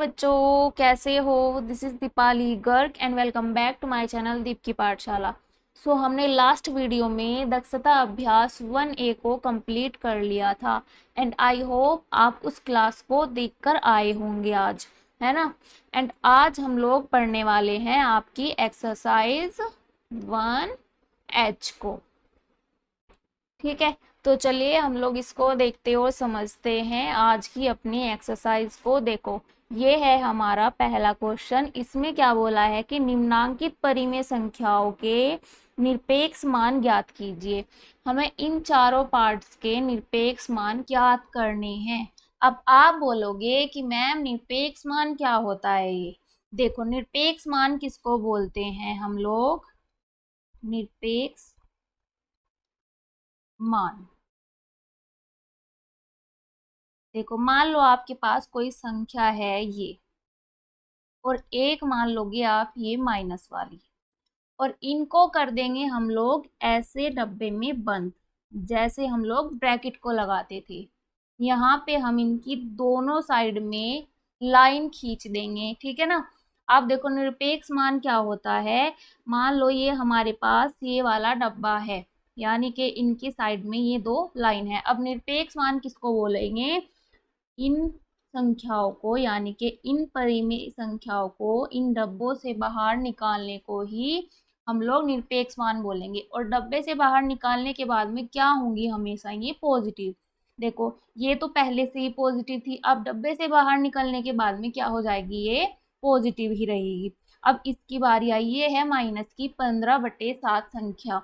बच्चों, कैसे हो? This is Deepali Garg and welcome back to my channel Deep ki Pathshala. हमने लास्ट वीडियो में दक्षता अभ्यास 1A को कंप्लीट कर लिया था एंड आई होप आप उस क्लास को देखकर आए होंगे आज, है ना। एंड आज हम लोग पढ़ने वाले हैं आपकी एक्सरसाइज 1H को। ठीक है, तो चलिए हम लोग इसको देखते और समझते हैं आज की अपनी एक्सरसाइज को। देखो, ये है हमारा पहला क्वेश्चन। इसमें क्या बोला है कि निम्नांकित परिमेय संख्याओं के निरपेक्ष मान ज्ञात कीजिए। हमें इन चारों पार्ट्स के निरपेक्ष मान ज्ञात करने हैं। अब आप बोलोगे कि मैम निरपेक्ष मान क्या होता है? ये देखो, निरपेक्ष मान किसको बोलते हैं हम लोग? निरपेक्ष मान। देखो, मान लो आपके पास कोई संख्या है ये, और एक मान लोगे आप ये माइनस वाली, और इनको कर देंगे हम लोग ऐसे डब्बे में बंद, जैसे हम लोग ब्रैकेट को लगाते थे। यहाँ पे हम इनकी दोनों साइड में लाइन खींच देंगे, ठीक है ना। अब देखो, निरपेक्ष मान क्या होता है। मान लो ये हमारे पास ये वाला डब्बा है, यानी कि इनकी साइड में ये दो लाइन है। अब निरपेक्ष मान किसको बोलेंगे? इन संख्याओं को, यानी कि इन परिमेय संख्याओं को इन डब्बों से बाहर निकालने को ही हम लोग निरपेक्ष मान बोलेंगे। और डब्बे से बाहर निकालने के बाद में क्या होंगी? हमेशा ये पॉजिटिव। देखो, ये तो पहले से ही पॉजिटिव थी, अब डब्बे से बाहर निकलने के बाद में क्या हो जाएगी? ये पॉजिटिव ही रहेगी। अब इसकी बारी आई, ये है माइनस की 15/7 संख्या।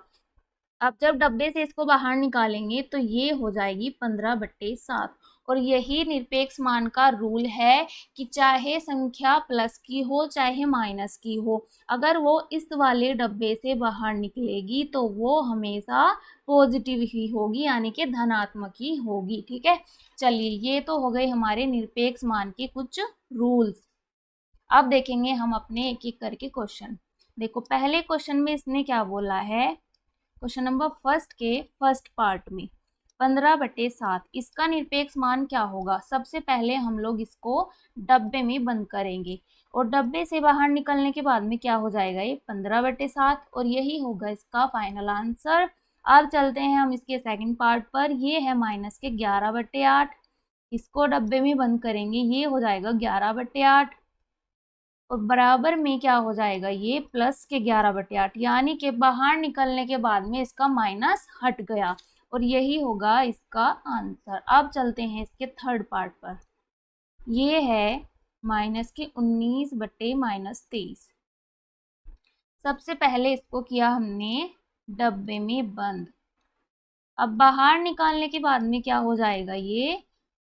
अब जब डब्बे से इसको बाहर निकालेंगे तो ये हो जाएगी 15/7। और यही निरपेक्ष मान का रूल है कि चाहे संख्या प्लस की हो चाहे माइनस की हो, अगर वो इस वाले डब्बे से बाहर निकलेगी तो वो हमेशा पॉजिटिव ही होगी, यानी कि धनात्मक ही होगी। ठीक है, चलिए ये तो हो गए हमारे निरपेक्ष मान के कुछ रूल्स। अब देखेंगे हम अपने एक एक करके क्वेश्चन। देखो, पहले क्वेश्चन में इसने क्या बोला है? क्वेश्चन नंबर फर्स्ट के फर्स्ट पार्ट में 15/7 इसका निरपेक्ष मान क्या होगा? सबसे पहले हम लोग इसको डब्बे में बंद करेंगे, और डब्बे से बाहर निकलने के बाद में क्या हो जाएगा? ये 15/7, और यही होगा इसका फाइनल आंसर। अब चलते हैं हम इसके सेकंड पार्ट पर। ये है माइनस के 11/8, इसको डब्बे में बंद करेंगे, ये हो जाएगा 11/8, और बराबर में क्या हो जाएगा? ये प्लस के 11/8, यानी कि बाहर निकलने के बाद में इसका माइनस हट गया, और यही होगा इसका आंसर। अब चलते हैं इसके थर्ड पार्ट पर। ये है माइनस के 19/-23। सबसे पहले इसको किया हमने डब्बे में बंद। अब बाहर निकालने के बाद में क्या हो जाएगा? ये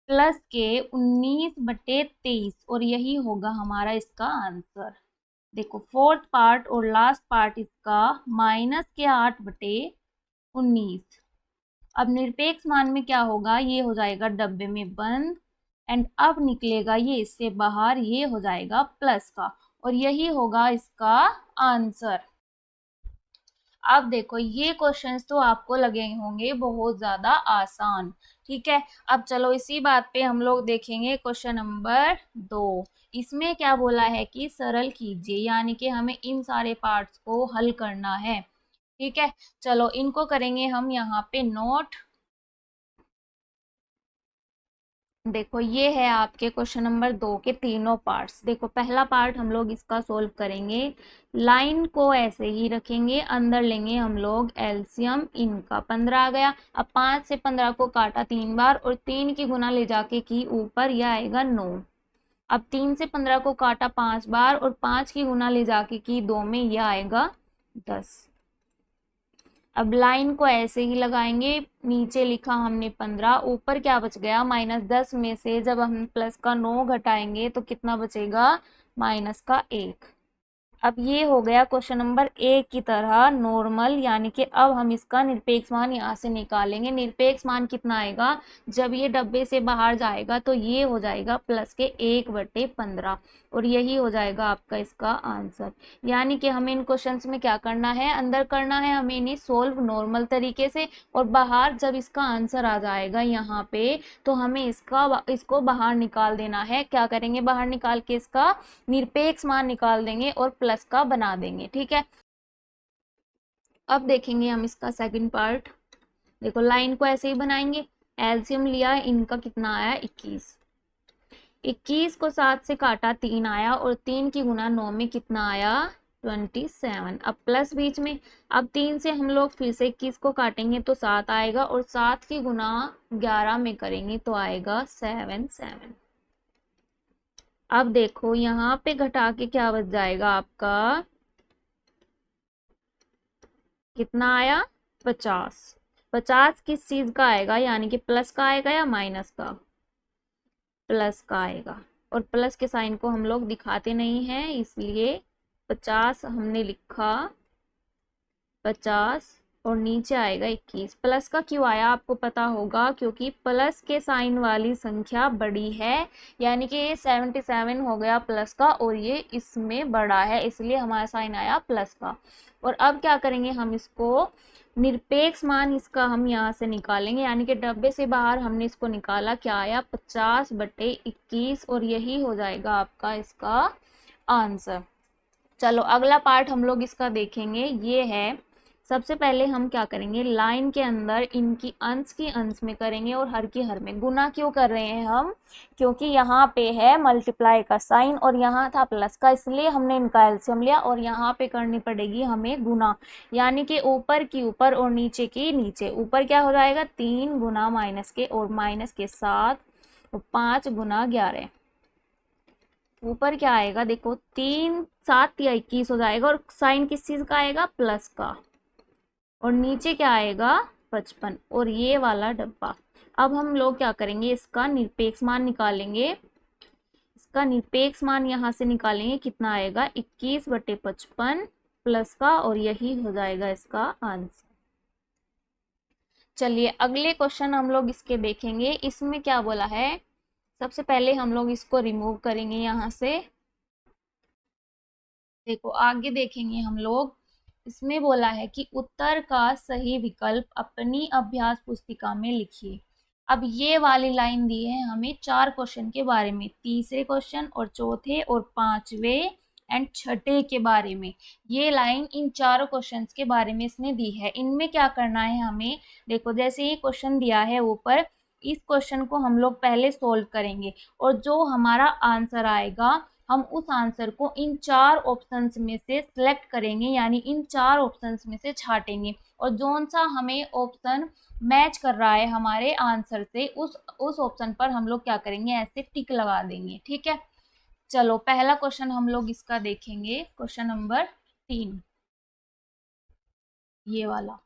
प्लस के 19/23, और यही होगा हमारा इसका आंसर। देखो, फोर्थ पार्ट और लास्ट पार्ट इसका माइनस के 8/19। अब निरपेक्ष मान में क्या होगा? ये हो जाएगा डब्बे में बंद, एंड अब निकलेगा ये इससे बाहर, ये हो जाएगा प्लस का, और यही होगा इसका आंसर। अब देखो, ये क्वेश्चंस तो आपको लगे होंगे बहुत ज़्यादा आसान। ठीक है, अब चलो इसी बात पे हम लोग देखेंगे क्वेश्चन नंबर 2। इसमें क्या बोला है कि सरल कीजिए, यानी कि हमें इन सारे पार्ट्स को हल करना है। ठीक है, चलो इनको करेंगे हम यहाँ पे नोट। देखो, ये है आपके क्वेश्चन नंबर 2 के तीनों पार्ट्स। देखो, पहला पार्ट हम लोग इसका सोल्व करेंगे। लाइन को ऐसे ही रखेंगे, अंदर लेंगे हम लोग एलसीएम इनका। 15 आ गया। अब 5 से 15 को काटा 3 बार, और 3 की गुना ले जाके की ऊपर, यह आएगा 9। अब 3 से 15 को काटा 5 बार, और 5 की गुना ले जाके की 2 में, यह आएगा 10। अब लाइन को ऐसे ही लगाएंगे। नीचे लिखा हमने 15, ऊपर क्या बच गया? -10 में से जब हम प्लस का 9 घटाएंगे तो कितना बचेगा? -1। अब ये हो गया क्वेश्चन नंबर 1 की तरह नॉर्मल, यानी कि अब हम इसका निरपेक्ष मान यहाँ से निकालेंगे। निरपेक्ष मान कितना आएगा, जब ये डब्बे से बाहर जाएगा तो ये हो जाएगा प्लस के 1/15 और यही हो जाएगा आपका इसका आंसर। यानी कि हमें इन क्वेश्चंस में क्या करना है, अंदर करना है हमें इन्हें सोल्व नॉर्मल तरीके से, और बाहर जब इसका आंसर आ जाएगा यहाँ पे तो हमें इसको बाहर निकाल देना है। क्या करेंगे, बाहर निकाल के इसका निरपेक्ष मान निकाल देंगे और प्लस का बना देंगे। ठीक है, अब देखेंगे हम इसका सेकंड पार्ट। देखो लाइन को ऐसे ही बनाएंगे, एलसीएम लिया, इनका कितना आया 21। 21 को 7 से काटा 3 आया, और 3 की गुना 9 में कितना आया 27। अब प्लस बीच में, अब 3 से हम लोग फिर से 21 को काटेंगे तो 7 आएगा, और 7 की गुना 11 में करेंगे तो आएगा 7। अब देखो यहाँ पे घटा के क्या बच जाएगा आपका, कितना आया 50। 50 किस चीज का आएगा, यानी कि प्लस का आएगा या माइनस का, प्लस का आएगा। और प्लस के साइन को हम लोग दिखाते नहीं हैं, इसलिए 50 हमने लिखा 50, और नीचे आएगा 21। प्लस का क्यों आया आपको पता होगा, क्योंकि प्लस के साइन वाली संख्या बड़ी है, यानी कि ये 77 हो गया प्लस का, और ये इसमें बड़ा है, इसलिए हमारा साइन आया प्लस का। और अब क्या करेंगे, हम इसको निरपेक्ष मान इसका हम यहाँ से निकालेंगे, यानी कि डब्बे से बाहर हमने इसको निकाला, क्या आया 50/21, और यही हो जाएगा आपका इसका आंसर। चलो अगला पार्ट हम लोग इसका देखेंगे, ये है सबसे पहले हम क्या करेंगे, लाइन के अंदर इनकी अंश की अंश में करेंगे और हर की हर में। गुना क्यों कर रहे हैं हम, क्योंकि यहाँ पे है मल्टीप्लाई का साइन और यहाँ था प्लस का, इसलिए हमने इनका एलसीएम लिया, और यहाँ पे करनी पड़ेगी हमें गुना, यानी कि ऊपर की ऊपर और नीचे की नीचे। ऊपर क्या हो जाएगा 3 गुना माइनस के, और माइनस के 7, तो 5 गुना 11। ऊपर क्या आएगा, देखो 3 7 या 21 हो जाएगा, और साइन किस चीज का आएगा, प्लस का, और नीचे क्या आएगा 55, और ये वाला डब्बा। अब हम लोग क्या करेंगे, इसका निरपेक्ष मान निकालेंगे। इसका निरपेक्ष मान यहाँ से निकालेंगे, कितना आएगा 21/55 प्लस का, और यही हो जाएगा इसका आंसर। चलिए अगले क्वेश्चन हम लोग इसके देखेंगे। इसमें क्या बोला है, सबसे पहले हम लोग इसको रिमूव करेंगे यहाँ से। देखो आगे देखेंगे हम लोग, इसमें बोला है कि उत्तर का सही विकल्प अपनी अभ्यास पुस्तिका में लिखिए। अब ये वाली लाइन दी है हमें 4 क्वेश्चन के बारे में, तीसरे क्वेश्चन और चौथे और 5वें एंड छठे के बारे में। ये लाइन इन चारों क्वेश्चंस के बारे में इसने दी है। इनमें क्या करना है हमें, देखो जैसे ये क्वेश्चन दिया है ऊपर, इस क्वेश्चन को हम लोग पहले सोल्व करेंगे, और जो हमारा आंसर आएगा हम उस आंसर को इन 4 ऑप्शंस में से सिलेक्ट करेंगे, यानी इन 4 ऑप्शंस में से छाटेंगे, और जोन सा हमें ऑप्शन मैच कर रहा है हमारे आंसर से, उस ऑप्शन पर हम लोग क्या करेंगे, ऐसे टिक लगा देंगे। ठीक है, चलो पहला क्वेश्चन हम लोग इसका देखेंगे, क्वेश्चन नंबर 3, ये वाला।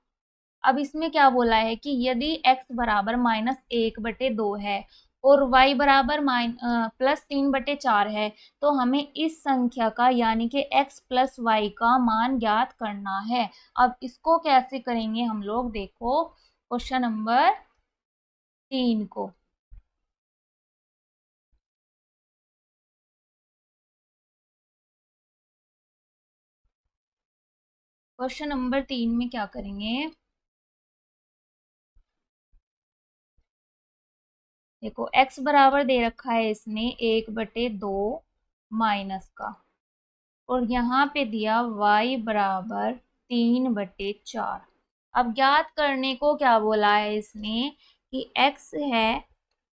अब इसमें क्या बोला है कि यदि x बराबर -1/2 है और y बराबर +3/4 है, तो हमें इस संख्या का यानी कि x + y का मान ज्ञात करना है। अब इसको कैसे करेंगे हम लोग, देखो क्वेश्चन नंबर 3 को। क्वेश्चन नंबर 3 में क्या करेंगे, देखो x बराबर दे रखा है इसने 1/2 माइनस का, और यहाँ पे दिया y बराबर 3/4। अब ज्ञात करने को क्या बोला है इसने कि x है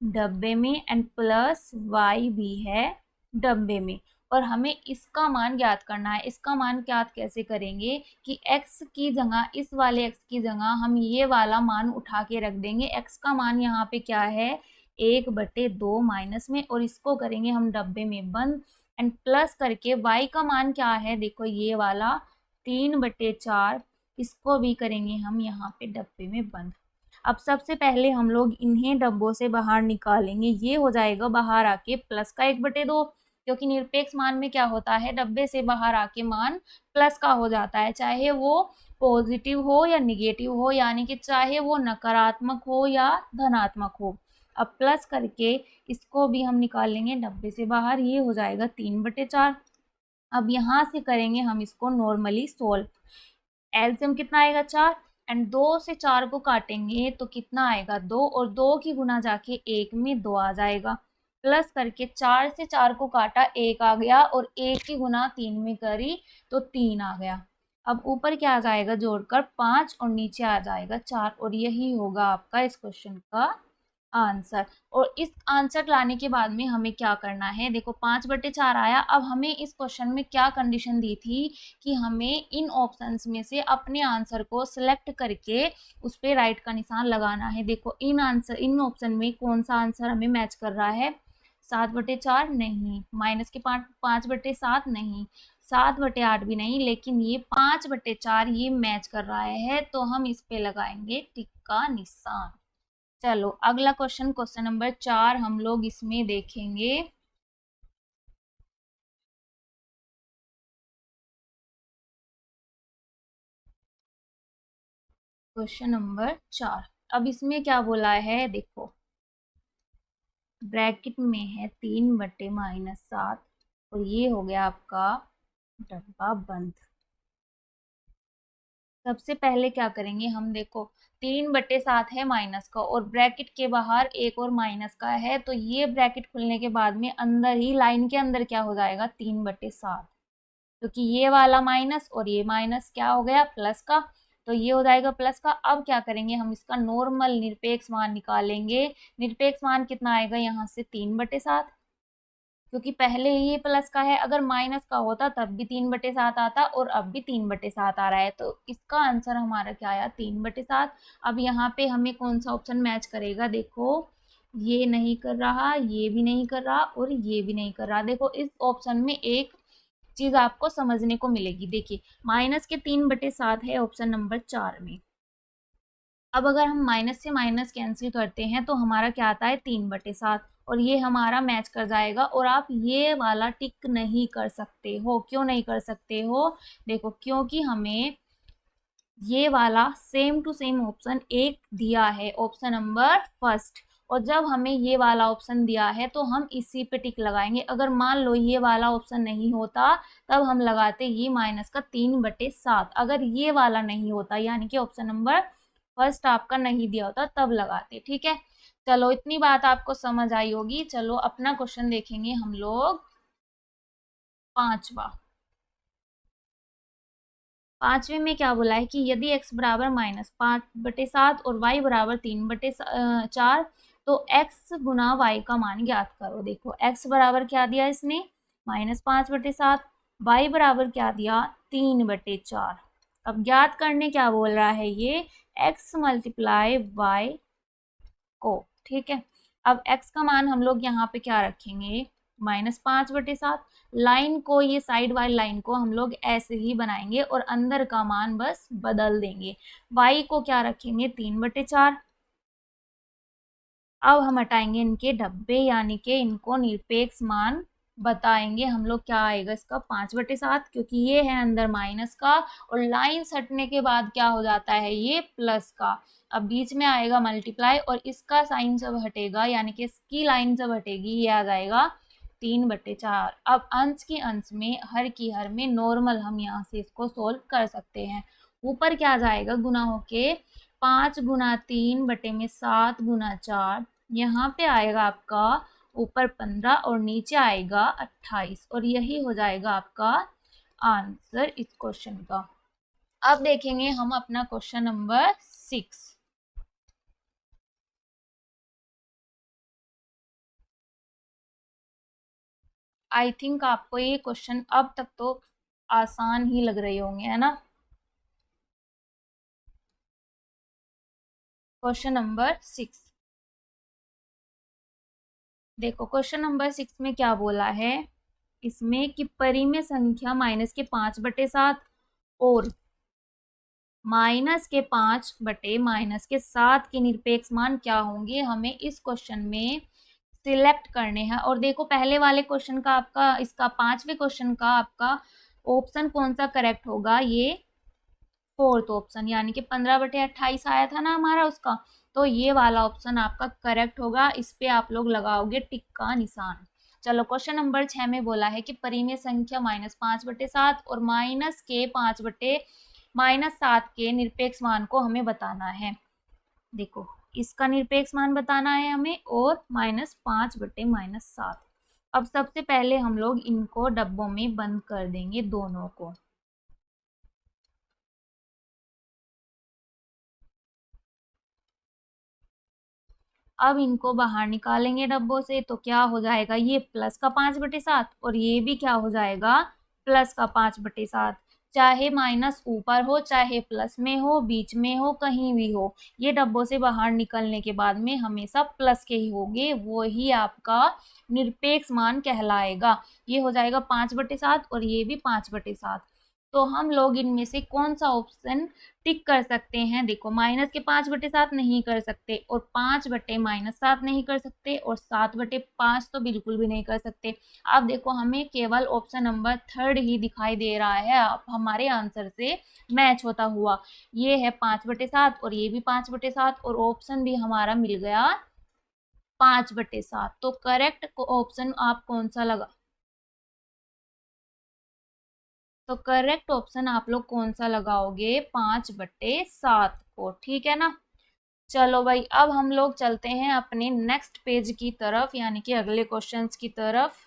डब्बे में एंड प्लस y भी है डब्बे में, और हमें इसका मान ज्ञात करना है। इसका मान ज्ञात कैसे करेंगे कि x की जगह, इस वाले x की जगह हम ये वाला मान उठा के रख देंगे। x का मान यहाँ पे क्या है 1/2 माइनस में, और इसको करेंगे हम डब्बे में बंद, एंड प्लस करके y का मान क्या है, देखो ये वाला 3/4, इसको भी करेंगे हम यहाँ पे डब्बे में बंद। अब सबसे पहले हम लोग इन्हें डब्बों से बाहर निकालेंगे, ये हो जाएगा बाहर आके प्लस का 1/2, क्योंकि निरपेक्ष मान में क्या होता है, डब्बे से बाहर आके मान प्लस का हो जाता है, चाहे वो पॉजिटिव हो या निगेटिव हो, यानी कि चाहे वो नकारात्मक हो या धनात्मक हो। अब प्लस करके इसको भी हम निकाल लेंगे डब्बे से बाहर, ये हो जाएगा 3/4। अब यहाँ से करेंगे हम इसको नॉर्मली सोल्व। एलसीएम कितना आएगा 4, एंड 2 से 4 को काटेंगे तो कितना आएगा 2, और 2 की गुना जाके 1 में 2 आ जाएगा। प्लस करके 4 से 4 को काटा 1 आ गया, और 1 की गुना 3 में करी तो 3 आ गया। अब ऊपर क्या आ जाएगा जोड़कर 5, और नीचे आ जाएगा 4, और यही होगा आपका इस क्वेश्चन का आंसर। और इस आंसर लाने के बाद में हमें क्या करना है, देखो 5/4 आया। अब हमें इस क्वेश्चन में क्या कंडीशन दी थी कि हमें इन ऑप्शंस में से अपने आंसर को सिलेक्ट करके उस पर राइट का निशान लगाना है। देखो इन ऑप्शन में कौन सा आंसर हमें मैच कर रहा है, 7/4 नहीं, माइनस के 5/7 नहीं, 7/8 भी नहीं, लेकिन ये 5/4 ये मैच कर रहा है, तो हम इस पे लगाएंगे टिक का निशान। चलो अगला क्वेश्चन नंबर 4 हम लोग इसमें देखेंगे। क्वेश्चन नंबर 4, अब इसमें क्या बोला है, देखो ब्रैकेट में है 3/-7, और ये हो गया आपका डब्बा बंद। सबसे पहले क्या करेंगे हम, देखो 3/7 है माइनस का, और ब्रैकेट के बाहर एक और माइनस का है, तो ये ब्रैकेट खुलने के बाद में अंदर ही लाइन के अंदर क्या हो जाएगा 3/7, क्योंकि ये वाला माइनस और ये माइनस क्या हो गया प्लस का, तो ये हो जाएगा प्लस का। अब क्या करेंगे हम, इसका नॉर्मल निरपेक्ष मान निकालेंगे। निरपेक्ष मान कितना आएगा यहाँ से 3/7, क्योंकि पहले ही ये प्लस का है, अगर माइनस का होता तब भी 3/7 आता, और अब भी 3/7 आ रहा है, तो इसका आंसर हमारा क्या आया 3/7। अब यहाँ पे हमें कौन सा ऑप्शन मैच करेगा, देखो ये नहीं कर रहा, ये भी नहीं कर रहा, और ये भी नहीं कर रहा। देखो इस ऑप्शन में एक चीज आपको समझने को मिलेगी, देखिए माइनस के 3/7 है ऑप्शन नंबर 4 में। अब अगर हम माइनस से माइनस कैंसिल करते हैं तो हमारा क्या आता है 3/7, और ये हमारा मैच कर जाएगा। और आप ये वाला टिक नहीं कर सकते हो, क्यों नहीं कर सकते हो, देखो क्योंकि हमें ये वाला सेम टू सेम ऑप्शन एक दिया है, ऑप्शन नंबर फर्स्ट, और जब हमें ये वाला ऑप्शन दिया है तो हम इसी पे टिक लगाएंगे। अगर मान लो ये वाला ऑप्शन नहीं होता तब हम लगाते ये माइनस का 3/7, अगर ये वाला नहीं होता यानी कि ऑप्शन नंबर फर्स्ट आपका नहीं दिया होता तब लगाते। ठीक है, चलो इतनी बात आपको समझ आई होगी। चलो अपना क्वेश्चन देखेंगे हम लोग, पांचवा। पांचवे में क्या बोला है कि यदि x बराबर -5/7 और y बराबर 3/4, तो x गुना y का मान ज्ञात करो। देखो x बराबर क्या दिया इसने -5/7, y बराबर क्या दिया 3/4। अब ज्ञात करने क्या बोल रहा है ये, x मल्टीप्लाई y को। ठीक है, अब x का मान हम लोग यहाँ पे क्या रखेंगे -5/7, लाइन को, ये साइड वाली लाइन को हम लोग ऐसे ही बनाएंगे और अंदर का मान बस बदल देंगे। y को क्या रखेंगे 3/4। अब हम हटाएंगे इनके डब्बे, यानी कि इनको निरपेक्ष मान बताएंगे हम लोग, क्या आएगा इसका 5/7, क्योंकि ये है अंदर माइनस का, और लाइन सटने के बाद क्या हो जाता है ये प्लस का। अब बीच में आएगा मल्टीप्लाई, और इसका साइन जब हटेगा यानी कि इसकी लाइन जब हटेगी ये आ जाएगा 3/4। अब अंश की अंश में, हर की हर में नॉर्मल हम यहाँ से इसको सोल्व कर सकते हैं। ऊपर क्या जाएगा गुना होके 5 गुना 3/7 गुना 4, यहाँ पे आएगा आपका ऊपर 15 और नीचे आएगा 28, और यही हो जाएगा आपका आंसर इस क्वेश्चन का। अब देखेंगे हम अपना क्वेश्चन नंबर 6। आई थिंक आपको ये क्वेश्चन अब तक तो आसान ही लग रहे होंगे, है ना। क्वेश्चन नंबर 6, देखो क्वेश्चन नंबर 6 में क्या बोला है, इसमें कि परिमेय संख्या -5/7 और -5/-7 के निरपेक्ष मान क्या होंगे। हमें इस क्वेश्चन में सिलेक्ट करने हैं। और देखो पहले वाले क्वेश्चन का आपका, इसका 5वें क्वेश्चन का आपका ऑप्शन कौन सा करेक्ट होगा, ये 4th ऑप्शन, यानी कि 15/28 आया था ना हमारा उसका, तो ये वाला ऑप्शन आपका करेक्ट होगा। इस पे आप लोग लगाओगे टिक का निशान। चलो क्वेश्चन नंबर 6 में बोला है कि परिमेय संख्या -5/7 और -7 के निरपेक्ष मान को हमें बताना है। देखो इसका निरपेक्ष मान बताना है हमें, और -5/-7। अब सबसे पहले हम लोग इनको डब्बों में बंद कर देंगे दोनों को। अब इनको बाहर निकालेंगे डब्बों से, तो क्या हो जाएगा, ये प्लस का 5/7 और ये भी क्या हो जाएगा, प्लस का 5/7। चाहे माइनस ऊपर हो चाहे प्लस में हो, बीच में हो, कहीं भी हो, ये डब्बों से बाहर निकलने के बाद में हमेशा प्लस के ही होंगे, वो ही आपका निरपेक्ष मान कहलाएगा। ये हो जाएगा 5/7 और ये भी 5/7। तो हम लोग इनमें से कौन सा ऑप्शन टिक कर सकते हैं। देखो माइनस के 5/7 नहीं कर सकते, और 5/-7 नहीं कर सकते, और 7/5 तो बिल्कुल भी नहीं कर सकते। अब देखो हमें केवल ऑप्शन नंबर 3 ही दिखाई दे रहा है अब हमारे आंसर से मैच होता हुआ। ये है 5/7 और ये भी 5/7, और ऑप्शन भी हमारा मिल गया 5/7। तो करेक्ट ऑप्शन आप कौन सा लगा, तो करेक्ट ऑप्शन आप लोग कौन सा लगाओगे, 5/7 को, ठीक है ना। चलो भाई अब हम लोग चलते हैं अपने नेक्स्ट पेज की तरफ, यानी कि अगले क्वेश्चंस की तरफ।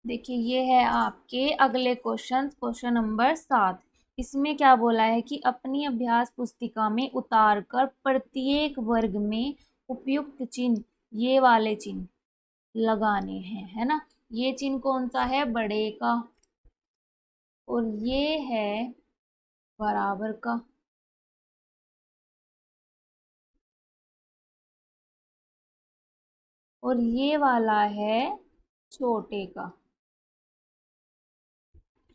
देखिए ये है आपके अगले क्वेश्चन, क्वेश्चन नंबर 7। इसमें क्या बोला है कि अपनी अभ्यास पुस्तिका में उतारकर प्रत्येक वर्ग में उपयुक्त चिन्ह, ये वाले चिन्ह लगाने हैं, है ना। ये चिन्ह कौन सा है, बड़े का, और ये है बराबर का, और ये वाला है छोटे का,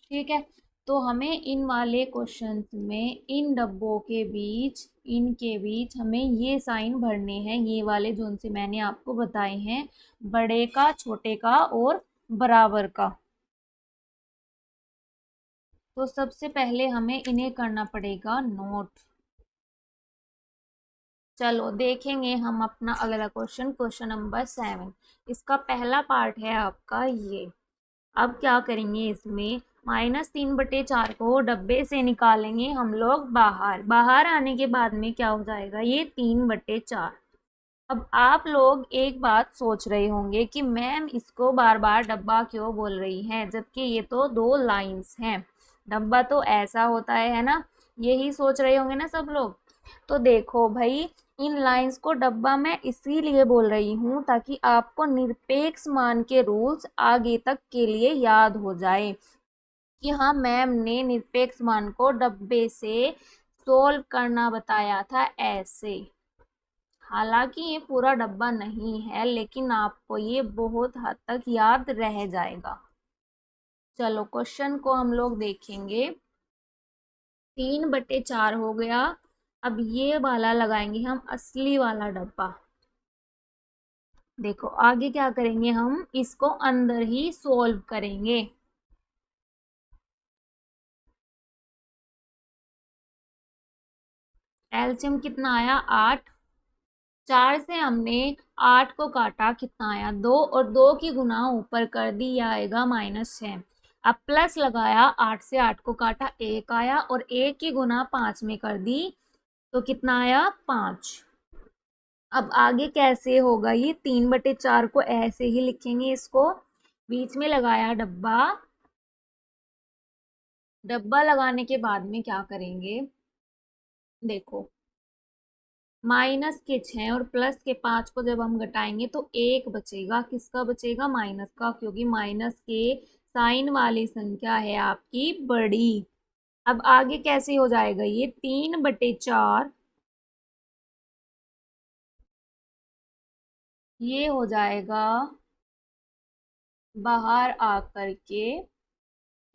ठीक है। तो हमें इन वाले क्वेश्चंस में इन डब्बों के बीच, इनके बीच हमें ये साइन भरने हैं, ये वाले जो से मैंने आपको बताए हैं, बड़े का, छोटे का और बराबर का। तो सबसे पहले हमें इन्हें करना पड़ेगा नोट। चलो देखेंगे हम अपना अगला क्वेश्चन, क्वेश्चन नंबर 7। इसका पहला पार्ट है आपका ये। अब क्या करेंगे, इसमें -3/4 को डब्बे से निकालेंगे हम लोग बाहर। बाहर आने के बाद में क्या हो जाएगा, ये 3/4। अब आप लोग एक बात सोच रहे होंगे कि मैम इसको बार बार डब्बा क्यों बोल रही हैं, जबकि ये तो 2 लाइंस हैं, डब्बा तो ऐसा होता है ना, यही सोच रहे होंगे ना सब लोग। तो देखो भाई, इन लाइंस को डब्बा मैं इसीलिए बोल रही हूँ ताकि आपको निरपेक्ष मान के रूल्स आगे तक के लिए याद हो जाए कि हाँ मैम ने निरपेक्ष मान को डब्बे से सोल्व करना बताया था ऐसे। हालांकि ये पूरा डब्बा नहीं है, लेकिन आपको ये बहुत हद तक याद रह जाएगा। चलो क्वेश्चन को हम लोग देखेंगे। 3/4 हो गया। अब ये वाला लगाएंगे हम असली वाला डब्बा। देखो आगे क्या करेंगे, हम इसको अंदर ही सोल्व करेंगे। एलसीएम कितना आया, 8। 4 से हमने 8 को काटा, कितना आया, 2, और 2 की गुना ऊपर कर दी, यह आएगा -6। अब प्लस लगाया, 8 से 8 को काटा, 1 आया, और 1 की गुना 5 में कर दी, तो कितना आया, 5। अब आगे कैसे होगा, ये 3/4 को ऐसे ही लिखेंगे, इसको बीच में लगाया डब्बा। डब्बा लगाने के बाद में क्या करेंगे, देखो माइनस के 6 और प्लस के 5 को जब हम घटाएंगे तो 1 बचेगा, किसका बचेगा, माइनस का, क्योंकि माइनस के साइन वाली संख्या है आपकी बड़ी। अब आगे कैसे हो जाएगा, ये 3/4, ये हो जाएगा बाहर आकर के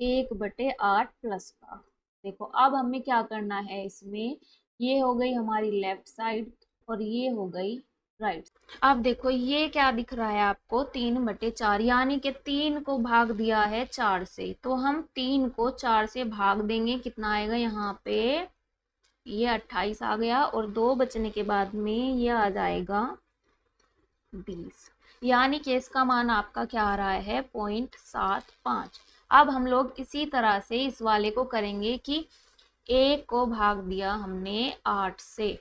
1/8 प्लस का। देखो अब हमें क्या करना है इसमें, ये हो गई हमारी लेफ्ट साइड, और ये हो गई राइट। अब देखो ये क्या दिख रहा है आपको, 3/4, यानी कि 3 को भाग दिया है 4 से, तो हम 3 को 4 से भाग देंगे, कितना आएगा यहाँ पे, ये 28 आ गया, और 2 बचने के बाद में ये आ जाएगा 20, यानी कि इसका मान आपका क्या आ रहा है, 0.75। अब हम लोग इसी तरह से इस वाले को करेंगे कि 1 को भाग दिया हमने 8 से,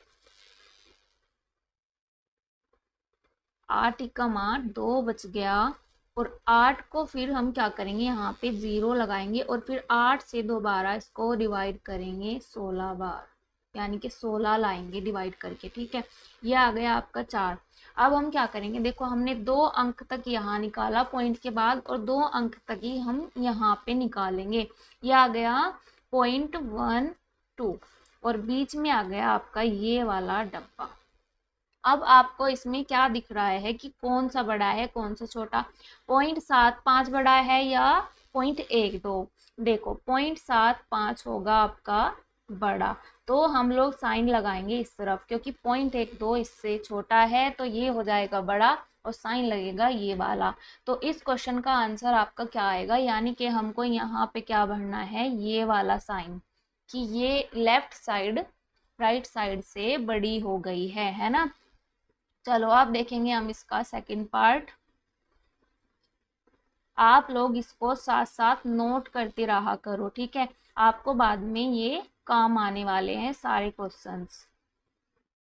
8 एकम 8, 2 बच गया, और 8 को फिर हम क्या करेंगे, यहाँ पे 0 लगाएंगे, और फिर 8 से दोबारा इसको डिवाइड करेंगे 16 बार, यानी कि 16 लाएंगे डिवाइड करके, ठीक है। ये आ गया आपका 4। अब हम क्या करेंगे, देखो हमने 2 अंक तक यहाँ निकाला पॉइंट के बाद, और 2 अंक तक ही हम यहाँ पे निकालेंगे। ये आ गया 0.12, और बीच में आ गया आपका ये वाला डब्बा। अब आपको इसमें क्या दिख रहा है कि कौन सा बड़ा है कौन सा छोटा, 0.75 बड़ा है या 0.12, देखो 0.75 होगा आपका बड़ा, तो हम लोग साइन लगाएंगे इस तरफ, क्योंकि 0.12 इससे छोटा है, तो ये हो जाएगा बड़ा, और साइन लगेगा ये वाला। तो इस क्वेश्चन का आंसर आपका क्या आएगा, यानी कि हमको यहाँ पे क्या भरना है, ये वाला साइन, कि ये लेफ्ट साइड राइट साइड से बड़ी हो गई है ना। चलो अब देखेंगे हम इसका सेकंड पार्ट। आप लोग इसको साथ साथ नोट करते रहा करो, ठीक है, आपको बाद में ये काम आने वाले हैं सारे क्वेश्चंस।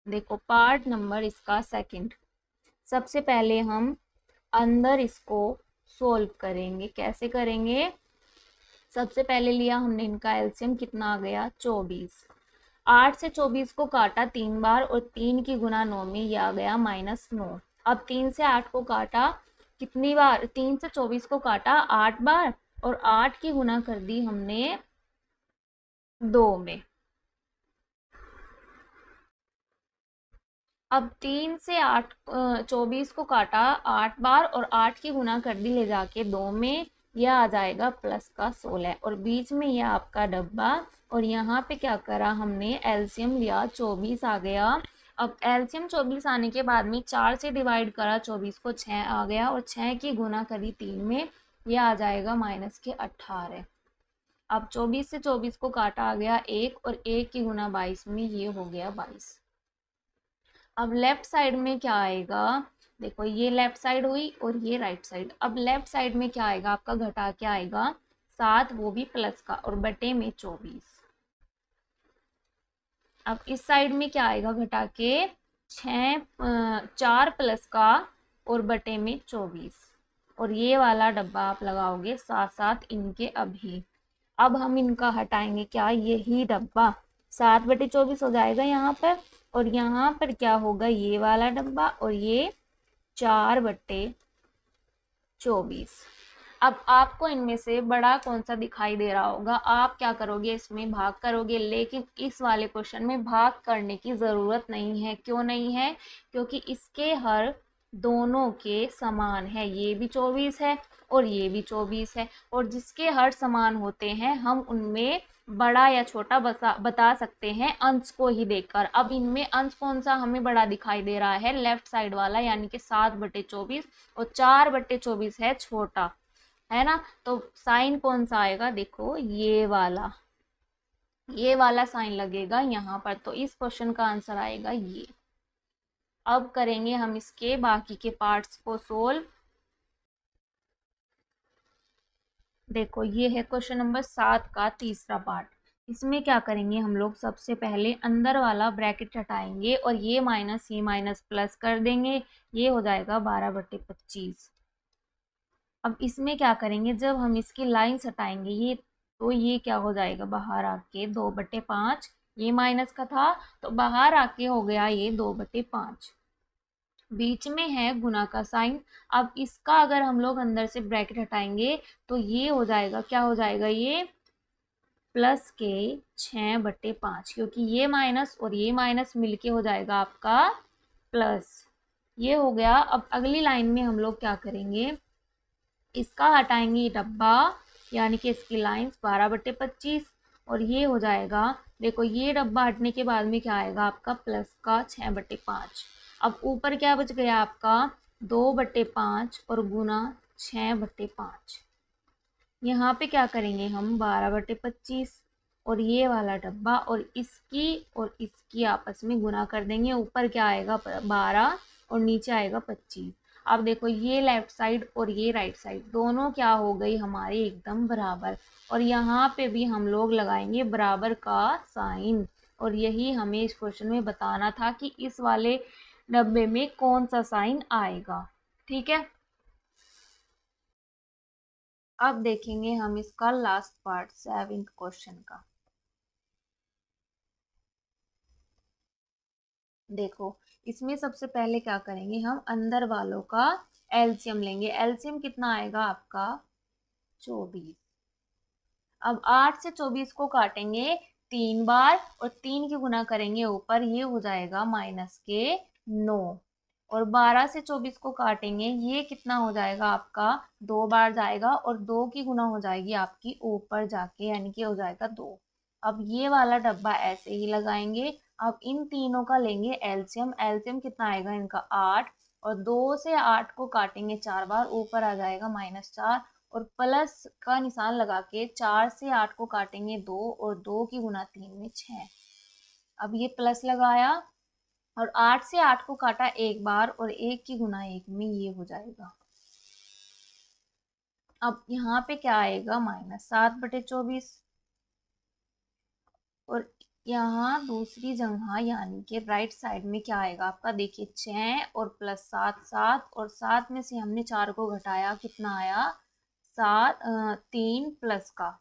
देखो पार्ट नंबर इसका सेकंड, सबसे पहले हम अंदर इसको सोल्व करेंगे। कैसे करेंगे, सबसे पहले लिया हमने इनका एलसीएम, कितना आ गया 24, 8 से 24 को काटा 3 बार, और 3 की गुना 9 में यह आ गया -9। अब 3 से 8 को काटा कितनी बार, 3 से 24 को काटा 8 बार, और 8 की गुना कर दी हमने 2 में। अब 3 से 8 24 को काटा 8 बार, और 8 की गुना कर दी ले जाके 2 में, यह आ जाएगा प्लस का 16, और बीच में यह आपका डब्बा, और यहाँ पे क्या करा हमने, एलसीएम लिया 24 आ गया। अब एलसीएम 24 आने के बाद में 4 से डिवाइड करा 24 को, 6 आ गया, और 6 की गुना करी 3 में, यह आ जाएगा -18। अब 24 से 24 को काटा आ गया 1, और 1 की गुना 22 में, ये हो गया 22। अब लेफ्ट साइड में क्या आएगा, देखो ये लेफ्ट साइड हुई और ये राइट साइड। अब लेफ्ट साइड में क्या आएगा आपका, घटा के आएगा 7, वो भी प्लस का, और बटे में 24। अब इस साइड में क्या आएगा, घटा के 4 प्लस का, और बटे में 24, और ये वाला डब्बा आप लगाओगे साथ साथ इनके अभी। अब हम इनका हटाएंगे क्या, यही डब्बा 7/24 हो जाएगा यहाँ पर, और यहाँ पर क्या होगा, ये वाला डब्बा, और ये 4/24। अब आपको इनमें से बड़ा कौन सा दिखाई दे रहा होगा, आप क्या करोगे, इसमें भाग करोगे, लेकिन इस वाले क्वेश्चन में भाग करने की ज़रूरत नहीं है। क्यों नहीं है, क्योंकि इसके हर दोनों के समान है, ये भी 24 है और ये भी 24 है, और जिसके हर समान होते हैं हम उनमें बड़ा या छोटा बता सकते हैं अंश को ही देखकर। अब इनमें अंश कौन सा हमें बड़ा दिखाई दे रहा है, लेफ्ट साइड वाला, यानी कि 7/24, और 4/24 है छोटा, है ना। तो साइन कौन सा आएगा, देखो ये वाला साइन लगेगा यहाँ पर, तो इस क्वेश्चन का आंसर आएगा ये। अब करेंगे हम इसके बाकी के पार्ट्स को सोल्व। देखो ये है क्वेश्चन नंबर 7 का तीसरा पार्ट। इसमें क्या करेंगे हम लोग, सबसे पहले अंदर वाला ब्रैकेट हटाएंगे, और ये माइनस ये माइनस प्लस कर देंगे, ये हो जाएगा 12/25। अब इसमें क्या करेंगे, जब हम इसकी लाइंस हटाएंगे ये, तो ये क्या हो जाएगा, बाहर आके 2/5, ये माइनस का था तो बाहर आके हो गया ये 2/5। बीच में है गुना का साइन। अब इसका अगर हम लोग अंदर से ब्रैकेट हटाएंगे तो ये हो जाएगा, क्या हो जाएगा, ये प्लस के 6/5, क्योंकि ये माइनस और ये माइनस मिलके हो जाएगा आपका प्लस, ये हो गया। अब अगली लाइन में हम लोग क्या करेंगे, इसका हटाएंगे डब्बा, यानी कि इसकी लाइंस 12/25, और ये हो जाएगा, देखो ये डब्बा हटने के बाद में क्या आएगा आपका प्लस का 6/5। अब ऊपर क्या बच गया आपका 2/5 और गुना 6/5। यहाँ पे क्या करेंगे हम 12/25 और ये वाला डब्बा और इसकी आपस में गुना कर देंगे। ऊपर क्या आएगा 12 और नीचे आएगा 25। अब देखो ये लेफ्ट साइड और ये राइट साइड दोनों क्या हो गई हमारी एकदम बराबर, और यहाँ पे भी हम लोग लगाएंगे बराबर का साइन। और यही हमें इस क्वेश्चन में बताना था कि इस वाले डब्बे में कौन सा साइन आएगा। ठीक है, अब देखेंगे हम इसका लास्ट पार्ट 7th क्वेश्चन का। देखो इसमें सबसे पहले क्या करेंगे हम अंदर वालों का एलसीएम लेंगे। एलसीएम कितना आएगा आपका 24। अब 8 से 24 को काटेंगे 3 बार और 3 की गुना करेंगे ऊपर, ये हो जाएगा -9। और 12 से 24 को काटेंगे, ये कितना हो जाएगा आपका 2 बार जाएगा और 2 की गुना हो जाएगी आपकी ऊपर जाके, यानी कि हो जाएगा 2। अब ये वाला डब्बा ऐसे ही लगाएंगे। अब इन तीनों का लेंगे एलसीएम। एलसीएम कितना आएगा इनका 8 और 2 से 8 को काटेंगे 4 बार, ऊपर आ जाएगा -4 और प्लस का निशान लगा के 4 से 8 को काटेंगे 2 और 2 की गुना 3 में 6। अब ये प्लस लगाया और 8 से 8 को काटा एक बार और 1 की गुना 1 में, ये हो जाएगा। अब यहाँ पे क्या आएगा -7/24 और यहाँ दूसरी जगह यानी कि राइट साइड में क्या आएगा आपका, देखिए 6 और प्लस 7 7 और 7 में से हमने 4 को घटाया, कितना आया 3 प्लस का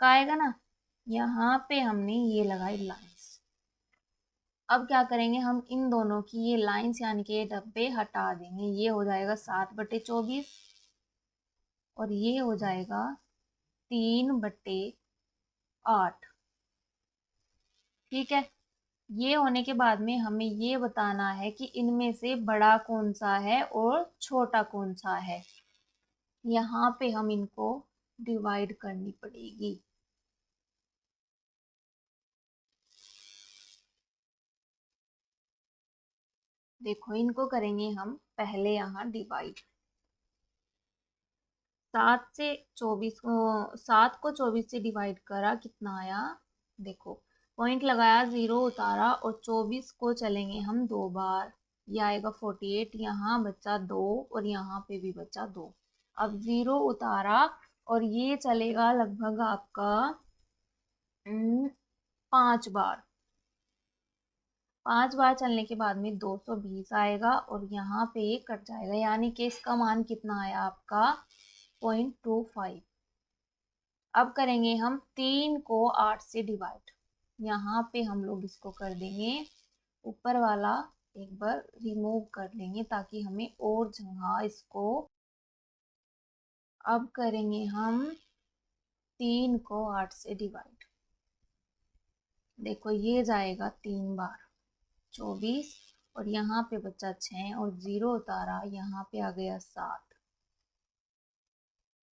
आएगा ना। यहाँ पे हमने ये लगाई लाइंस। अब क्या करेंगे हम इन दोनों की ये लाइंस यानी कि ये डब्बे हटा देंगे। ये हो जाएगा 7/24 और ये हो जाएगा 3/8। ठीक है, ये होने के बाद में हमें ये बताना है कि इनमें से बड़ा कौन सा है और छोटा कौन सा है। यहाँ पे हम इनको डिवाइड करनी पड़ेगी। देखो इनको करेंगे हम पहले यहाँ डिवाइड। 7 को 24 से डिवाइड करा, कितना आया, देखो पॉइंट लगाया 0 उतारा और 24 को चलेंगे हम 2 बार, ये आएगा 48। यहाँ बचा 2 और यहाँ पे भी बचा 2। अब 0 उतारा और ये चलेगा लगभग आपका 5 बार। 5 बार चलने के बाद में 220 आएगा और यहाँ पे ये कट जाएगा, यानी कि इसका मान कितना आया आपका 0.25। अब करेंगे हम 3 को 8 से डिवाइड। यहाँ पे हम लोग इसको कर देंगे, ऊपर वाला एक बार रिमूव कर लेंगे ताकि हमें और जगह इसको। अब करेंगे हम 3 को 8 से डिवाइड। देखो ये जाएगा 3 बार 24 और यहाँ पे बचा 6 और 0 उतारा, यहाँ पे आ गया 7।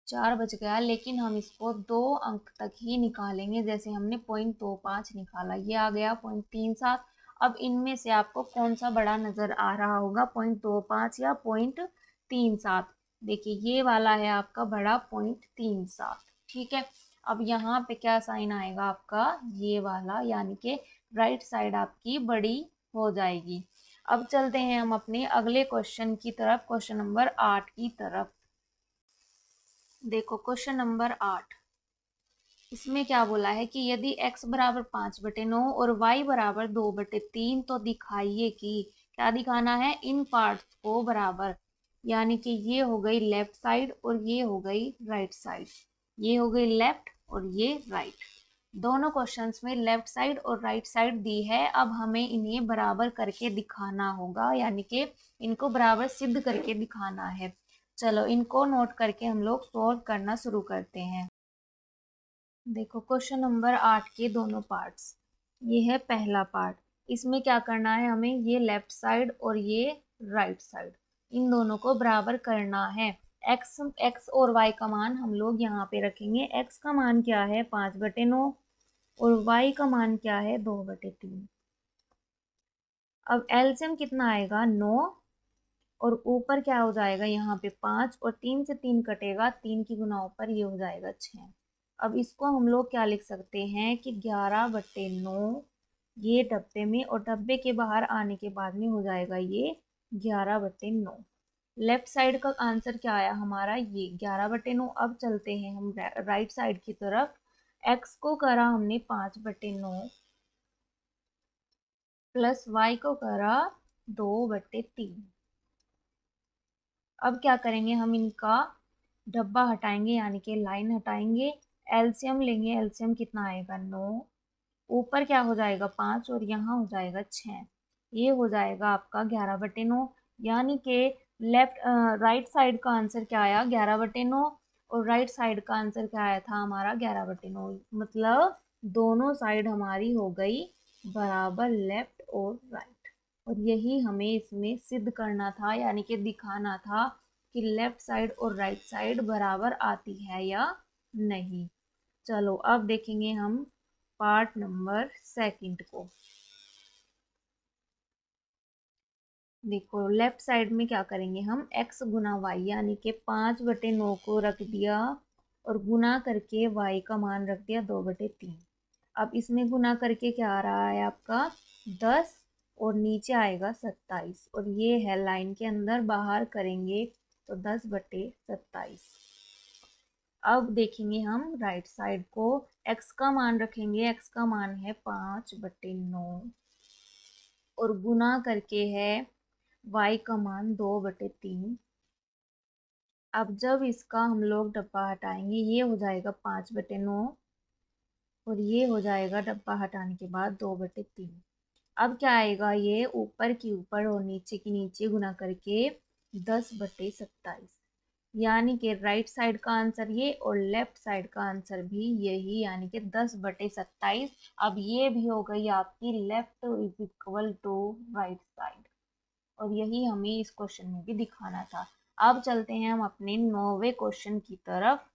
4 बच गया, लेकिन हम इसको 2 अंक तक ही निकालेंगे। जैसे हमने 0.25 निकाला, ये आ गया 0.37। अब इनमें से आपको कौन सा बड़ा नज़र आ रहा होगा, 0.25 या 0.37। देखिए ये वाला है आपका बड़ा 0.37। ठीक है, अब यहाँ पे क्या साइन आएगा आपका, ये वाला, यानी कि राइट साइड आपकी बड़ी हो जाएगी। अब चलते हैं हम अपने अगले क्वेश्चन की तरफ, क्वेश्चन नंबर 8 की तरफ। देखो क्वेश्चन नंबर 8, इसमें क्या बोला है कि यदि x बराबर 5/9 और y बराबर 2/3 तो दिखाइए कि, क्या दिखाना है, इन पार्ट्स को बराबर, यानी कि ये हो गई लेफ्ट साइड और ये हो गई राइट साइड। ये हो गई लेफ्ट और ये राइट। दोनों क्वेश्चंस में लेफ्ट साइड और राइट साइड दी है। अब हमें इन्हें बराबर करके दिखाना होगा, यानी कि इनको बराबर सिद्ध करके दिखाना है। चलो इनको नोट करके हम लोग सॉल्व करना शुरू करते हैं। देखो क्वेश्चन नंबर 8 के दोनों पार्ट्स, ये है पहला पार्ट। इसमें क्या करना है हमें, ये लेफ्ट साइड और ये राइट साइड, इन दोनों को बराबर करना है। एक्स और वाई का मान हम लोग यहाँ पे रखेंगे। एक्स का मान क्या है 5/9 और वाई का मान क्या है 2/3। अब एलसीएम कितना आएगा 9 और ऊपर क्या हो जाएगा यहाँ पे 5 और 3 से 3 कटेगा, 3 की गुना ऊपर ये हो जाएगा 6। अब इसको हम लोग क्या लिख सकते हैं कि 11/9 ये डब्बे में और डब्बे के बाहर आने के बाद में हो जाएगा ये 11/9। लेफ्ट साइड का आंसर क्या आया हमारा ये 11/9। अब चलते हैं हम राइट साइड की तरफ। एक्स को करा हमने 5/9 प्लस वाई को करा 2/3। अब क्या करेंगे हम इनका डब्बा हटाएंगे यानी कि लाइन हटाएंगे, एलसीएम लेंगे। एलसीएम कितना आएगा 9, ऊपर क्या हो जाएगा 5 और यहाँ हो जाएगा 6। ये हो जाएगा आपका 11/9। यानी कि राइट साइड का आंसर क्या आया 11/9 और राइट साइड का आंसर क्या आया था हमारा 11/9। मतलब दोनों साइड हमारी हो गई बराबर, लेफ्ट और राइट। और यही हमें इसमें सिद्ध करना था यानी कि दिखाना था कि लेफ्ट साइड और राइट साइड बराबर आती है या नहीं। चलो अब देखेंगे हम पार्ट नंबर 2 को। देखो लेफ्ट साइड में क्या करेंगे हम x गुना वाई यानी कि 5/9 को रख दिया और गुना करके y का मान रख दिया 2/3। अब इसमें गुना करके क्या आ रहा है आपका 10 और नीचे आएगा 27 और ये है लाइन के अंदर, बाहर करेंगे तो 10/27। अब देखेंगे हम राइट साइड को। x का मान रखेंगे, x का मान है 5/9 और गुना करके है y का मान 2/3। अब जब इसका हम लोग डब्बा हटाएंगे ये हो जाएगा 5/9 और ये हो जाएगा डब्बा हटाने के बाद 2/3। अब क्या आएगा ये ऊपर की ऊपर और नीचे की नीचे गुना करके 10/27। यानी कि राइट साइड का आंसर ये और लेफ्ट साइड का आंसर भी यही यानी कि 10/27। अब ये भी हो गई आपकी left is equal to right side और यही हमें इस क्वेश्चन में भी दिखाना था। अब चलते हैं हम अपने 9वें क्वेश्चन की तरफ।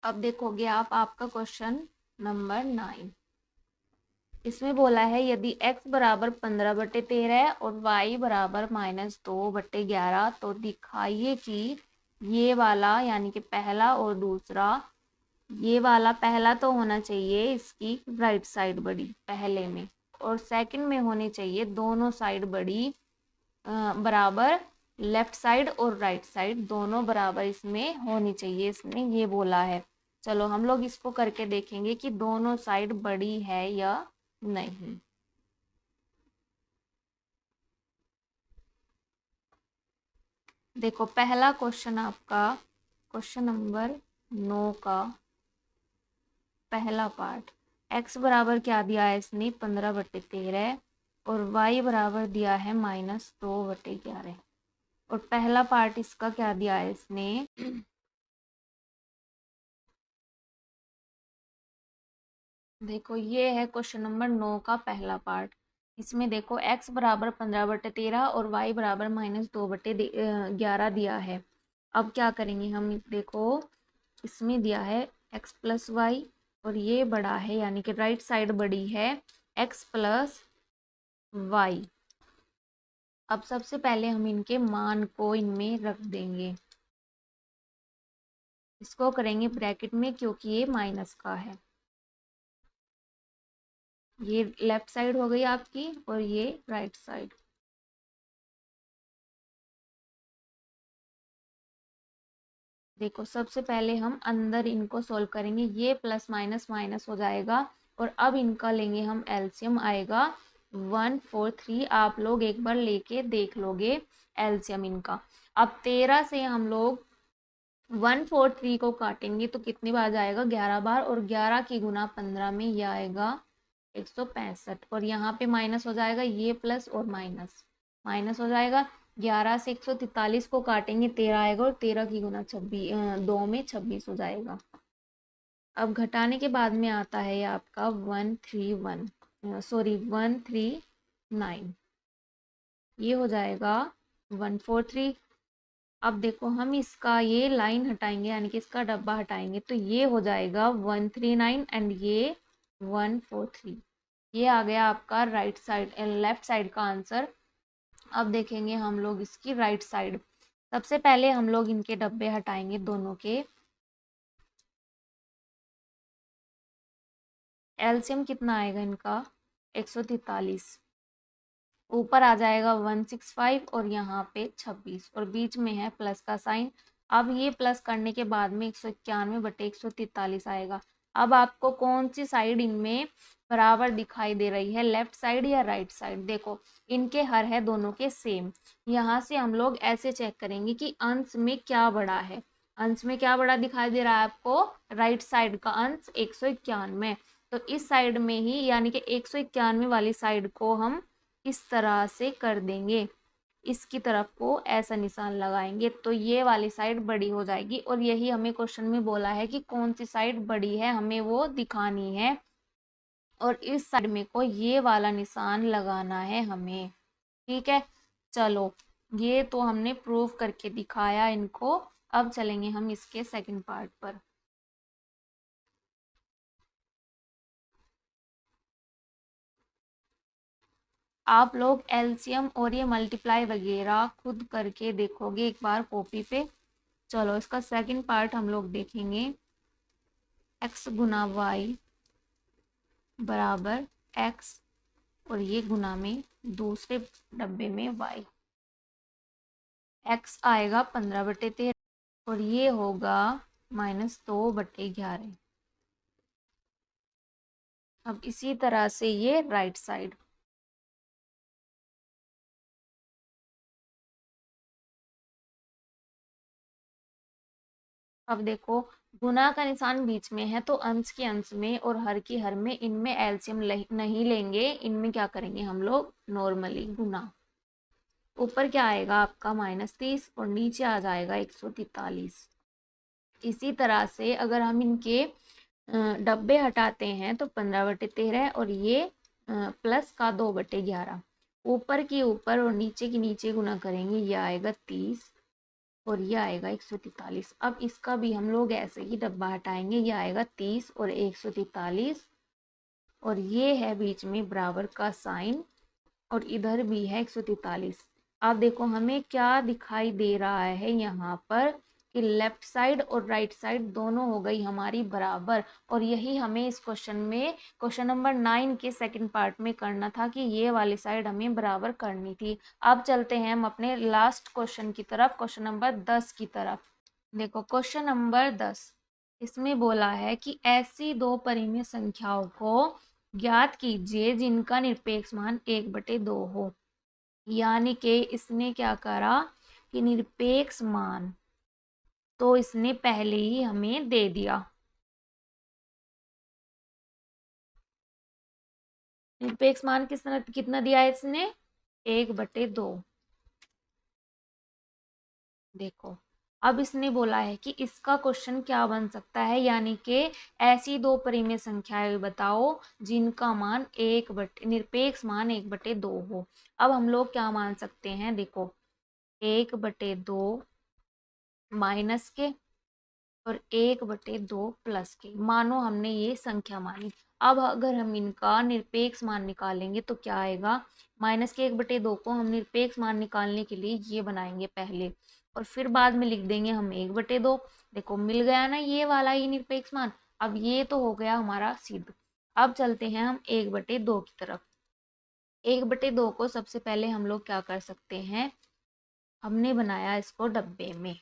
अब देखोगे आप आपका क्वेश्चन नंबर 9। इसमें बोला है यदि x बराबर 15/13 और y बराबर -2/11 तो दिखाइए कि ये वाला यानी कि पहला और दूसरा, ये वाला पहला तो होना चाहिए इसकी राइट साइड बड़ी पहले में और सेकंड में होनी चाहिए दोनों साइड बड़ी बराबर, लेफ्ट साइड और राइट साइड दोनों बराबर इसमें होनी चाहिए, इसमें ये बोला है। चलो हम लोग इसको करके देखेंगे कि दोनों साइड बड़ी है या नहीं। देखो पहला क्वेश्चन आपका क्वेश्चन नंबर 9 का पहला पार्ट। x बराबर क्या दिया है इसने 15/13 और y बराबर दिया है -2/11 और पहला पार्ट इसका क्या दिया है इसने देखो ये है क्वेश्चन नंबर 9 का पहला पार्ट। इसमें देखो x बराबर 15/13 और y बराबर -2/11 दिया है। अब क्या करेंगे हम, देखो इसमें दिया है x प्लस वाई और ये बड़ा है यानी कि राइट साइड बड़ी है x प्लस वाई। अब सबसे पहले हम इनके मान को इनमें रख देंगे, इसको करेंगे ब्रैकेट में क्योंकि ये माइनस का है। ये लेफ्ट साइड हो गई आपकी और ये राइट साइड। देखो सबसे पहले हम अंदर इनको सॉल्व करेंगे, ये प्लस माइनस माइनस हो जाएगा और अब इनका लेंगे हम एलसीएम आएगा 143। आप लोग एक बार लेके देख लोगे एलसीएम इनका। अब 13 से हम लोग 143 को काटेंगे तो कितनी बार जाएगा 11 बार और 11 की गुना 15 में ये आएगा 165 और यहाँ पे माइनस हो जाएगा, ये प्लस और माइनस माइनस हो जाएगा। 11 से 143 को काटेंगे 13 आएगा और 13 की गुना 2 में 26 हो जाएगा। अब घटाने के बाद में आता है आपका 139, ये हो जाएगा 143 अब देखो हम इसका ये लाइन हटाएंगे यानी कि इसका डब्बा हटाएंगे तो ये हो जाएगा 139 एंड ये 143। ये आ गया आपका राइट साइड लेफ्ट साइड का आंसर। अब देखेंगे हम लोग इसकी राइट साइड। सबसे पहले हम लोग इनके डब्बे हटाएंगे दोनों के। एलसीएम कितना आएगा इनका 143, ऊपर आ जाएगा 165 और यहाँ पे 26 और बीच में है प्लस का साइन। अब ये प्लस करने के बाद में 191/143 आएगा। अब आपको कौन सी साइड इनमें बराबर दिखाई दे रही है, लेफ्ट साइड या राइट साइड? देखो इनके हर है दोनों के सेम। यहाँ से हम लोग ऐसे चेक करेंगे कि अंश में क्या बड़ा है। अंश में क्या बड़ा दिखाई दे रहा है आपको? राइट साइड का अंश 191। तो इस साइड में ही यानी कि 191 वाली साइड को हम इस तरह से कर देंगे, इसकी तरफ को ऐसा निशान लगाएंगे तो ये वाली साइड बड़ी हो जाएगी। और यही हमें क्वेश्चन में बोला है कि कौन सी साइड बड़ी है हमें वो दिखानी है। और इस साइड में को ये वाला निशान लगाना है हमें। ठीक है, चलो ये तो हमने प्रूव करके दिखाया इनको। अब चलेंगे हम इसके सेकंड पार्ट पर। आप लोग एलसीएम और ये मल्टीप्लाई वगैरह खुद करके देखोगे एक बार कॉपी पे। चलो इसका सेकंड पार्ट हम लोग देखेंगे। x गुना वाई बराबर x और ये गुना में दूसरे डब्बे में y। x आएगा 15/13 और ये होगा -2/11। अब इसी तरह से ये राइट साइड। अब देखो गुना का निशान बीच में है तो अंश के अंश में और हर की हर में इनमें एलसीएम नहीं लेंगे, इनमें क्या करेंगे हम लोग नॉर्मली गुना। ऊपर क्या आएगा आपका -30 और नीचे आ जाएगा 143। इसी तरह से अगर हम इनके डब्बे हटाते हैं तो 15/13 और ये प्लस का 2/11। ऊपर की ऊपर और नीचे की नीचे गुना करेंगे, ये आएगा 30 और ये आएगा 143। अब इसका भी हम लोग ऐसे ही डब्बा हटाएंगे, ये आएगा 30 और 143 और ये है बीच में बराबर का साइन और इधर भी है 143। अब देखो हमें क्या दिखाई दे रहा है यहाँ पर कि लेफ्ट साइड और राइट साइड दोनों हो गई हमारी बराबर। और यही हमें इस क्वेश्चन में क्वेश्चन नंबर 9 के सेकंड पार्ट में करना था कि ये वाली साइड हमें बराबर करनी थी। अब चलते हैं हम अपने लास्ट क्वेश्चन की तरफ, क्वेश्चन नंबर 10 की तरफ। देखो क्वेश्चन नंबर 10, इसमें बोला है कि ऐसी दो परिमेय संख्याओं को ज्ञात कीजिए जिनका निरपेक्ष मान 1/2 हो। यानी कि इसने क्या करा कि निरपेक्ष मान तो इसने पहले ही हमें दे दिया। निरपेक्ष मान कितना दिया है इसने? 1/2। देखो अब इसने बोला है कि इसका क्वेश्चन क्या बन सकता है, यानी कि ऐसी दो परिमेय संख्याएं बताओ जिनका मान निरपेक्ष मान 1/2 हो। अब हम लोग क्या मान सकते हैं? देखो 1/2 माइनस के और 1/2 प्लस के, मानो हमने ये संख्या मानी। अब अगर हम इनका निरपेक्ष मान निकालेंगे तो क्या आएगा? -1/2 को हम निरपेक्ष मान निकालने के लिए ये बनाएंगे पहले और फिर बाद में लिख देंगे हम 1/2। देखो मिल गया ना ये वाला ही निरपेक्ष मान। अब ये तो हो गया हमारा सिद्ध। अब चलते हैं हम 1/2 की तरफ। 1/2 को सबसे पहले हम लोग क्या कर सकते हैं? हमने बनाया इसको डब्बे में।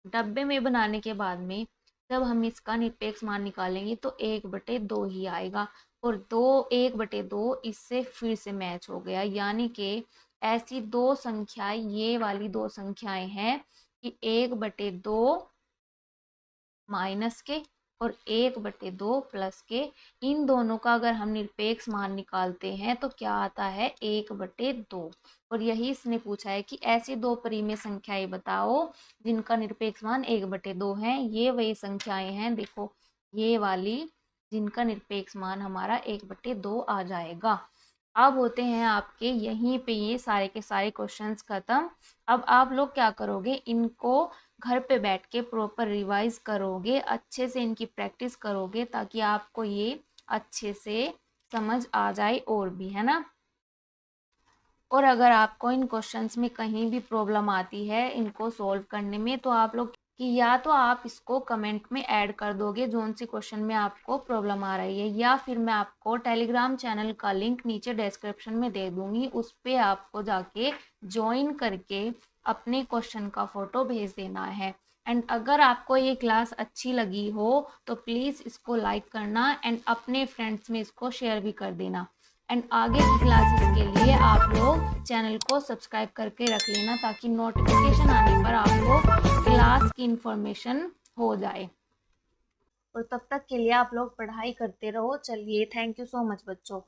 डब्बे में बनाने के बाद में जब हम इसका निरपेक्ष मान निकालेंगे तो 1/2 ही आएगा और 1/2 इससे फिर से मैच हो गया। यानी कि ऐसी दो संख्याएं, ये वाली दो संख्याएं हैं कि 1/2 माइनस के और 1/2 प्लस के, इन दोनों का अगर हम निरपेक्ष मान निकालते हैं तो क्या आता है? 1/2। और यही इसने पूछा है कि ऐसी दो परिमेय संख्याएं बताओ जिनका निरपेक्ष मान 1/2 है। ये वही संख्याएं हैं, देखो ये वाली, जिनका निरपेक्ष मान हमारा 1/2 आ जाएगा। अब होते हैं आपके यहीं पे ये सारे के सारे क्वेश्चंस खत्म। अब आप लोग क्या करोगे, इनको घर पे बैठ के प्रॉपर रिवाइज करोगे, अच्छे से इनकी प्रैक्टिस करोगे ताकि आपको ये अच्छे से समझ आ जाए और भी, है ना। और अगर आपको इन क्वेश्चंस में कहीं भी प्रॉब्लम आती है इनको सॉल्व करने में, तो आप लोग कि या तो आप इसको कमेंट में ऐड कर दोगे जोन सी क्वेश्चन में आपको प्रॉब्लम आ रही है, या फिर मैं आपको टेलीग्राम चैनल का लिंक नीचे डिस्क्रिप्शन में दे दूंगी, उस पर आपको जाके ज्वाइन करके अपने क्वेश्चन का फोटो भेज देना है। एंड अगर आपको ये क्लास अच्छी लगी हो तो प्लीज़ इसको लाइक करना एंड अपने फ्रेंड्स में इसको शेयर भी कर देना। एंड आगे की क्लासेस के लिए आप लोग चैनल को सब्सक्राइब करके रख लेना ताकि नोटिफिकेशन आने पर आपको क्लास की इंफॉर्मेशन हो जाए। और तब तक के लिए आप लोग पढ़ाई करते रहो। चलिए, थैंक यू सो मच बच्चों।